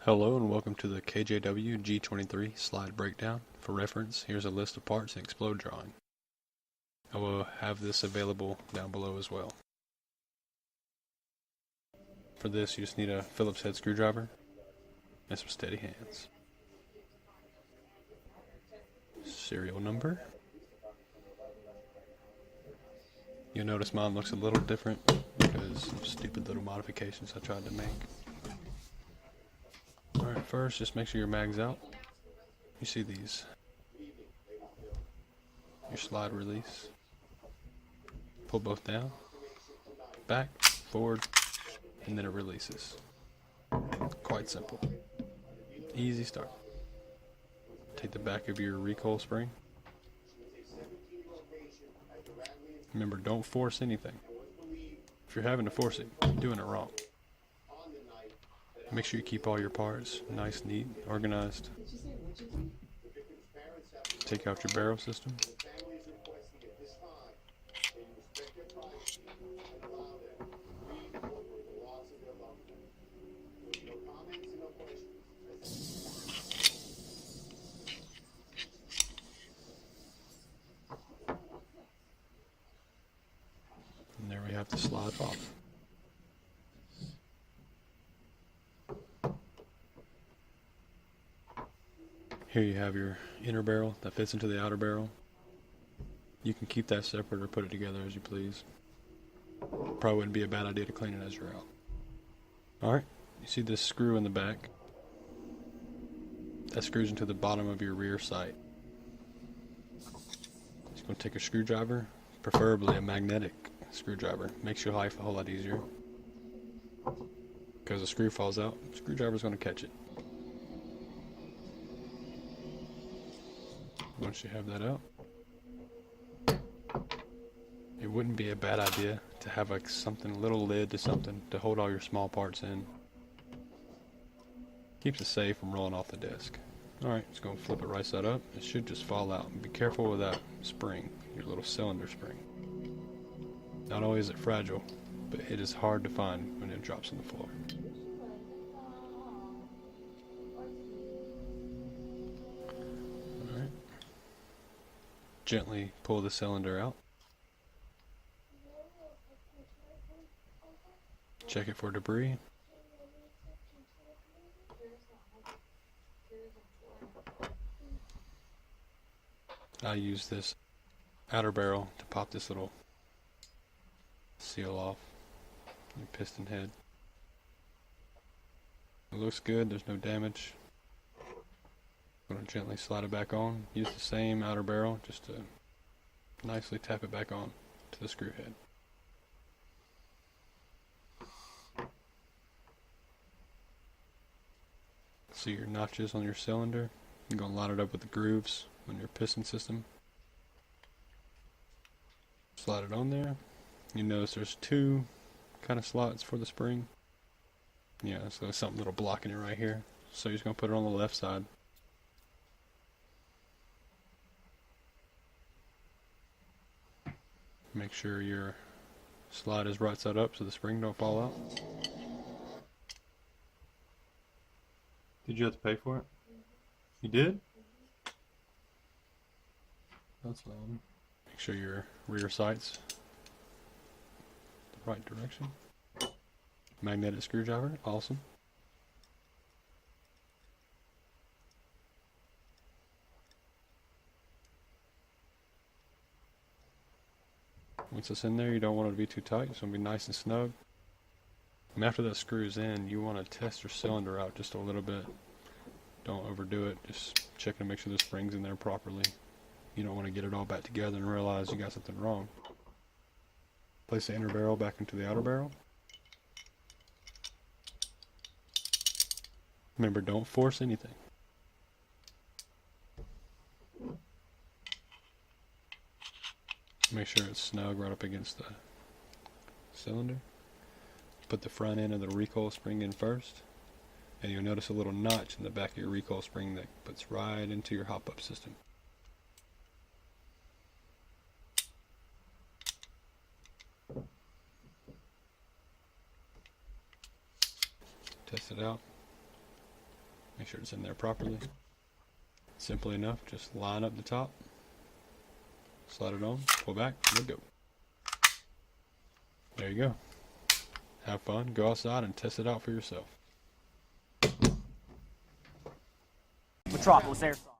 Hello and welcome to the KJW G23 slide breakdown. For reference, here's a list of parts and explode drawing. I will have this available down below as well. For this, you just need a Phillips head screwdriver and some steady hands. Serial number. You'll notice mine looks a little different because of stupid little modifications I tried to make. Alright, first just make sure your mag's out. You see these. Your slide release. Pull both down, back, forward, and then it releases. Quite simple. Easy start. Take the back of your recoil spring. Remember, don't force anything. If you're having to force it, you're doing it wrong. Make sure you keep all your parts nice, neat, organized. Take out your barrel system. And there we have the slide off. Here you have your inner barrel that fits into the outer barrel. You can keep that separate or put it together as you please. Probably wouldn't be a bad idea to clean it as you're out. Alright, you see this screw in the back? That screws into the bottom of your rear sight. Just going to take a screwdriver, preferably a magnetic screwdriver. Makes your life a whole lot easier. Because the screw falls out, the screwdriver's going to catch it. Once you have that out, it wouldn't be a bad idea to have like something, a little lid to something to hold all your small parts in. Keeps it safe from rolling off the desk. Alright, just going to flip it right side up. It should just fall out. Be careful with that spring, your little cylinder spring. Not only is it fragile, but it is hard to find when it drops on the floor. Alright. Gently pull the cylinder out. Check it for debris. I use this outer barrel to pop this little seal off your piston head. It looks good, there's no damage. I'm going to gently slide it back on. Use the same outer barrel just to nicely tap it back on to the screw head. See your notches on your cylinder. You're going to line it up with the grooves on your piston system. Slide it on there. You notice there's two kind of slots for the spring. Yeah, so there's something little blocking it right here. So you're just going to put it on the left side. Make sure your slide is right side up so the spring don't fall out. Did you have to pay for it? You did? That's fine. Make sure your rear sight's the right direction. Magnetic screwdriver, awesome. Once it's in there, you don't want it to be too tight. It's going to be nice and snug. And after that screws in, you want to test your cylinder out just a little bit. Don't overdo it. Just check to make sure the spring's in there properly. You don't want to get it all back together and realize you got something wrong. Place the inner barrel back into the outer barrel. Remember, don't force anything. Make sure it's snug right up against the cylinder. Put the front end of the recoil spring in first, and you'll notice a little notch in the back of your recoil spring that puts right into your hop-up system. Test it out. Make sure it's in there properly. Simply enough, just line up the top, slide it on, pull back, and go. There you go. Have fun, go outside and test it out for yourself. Metropolis Airsoft.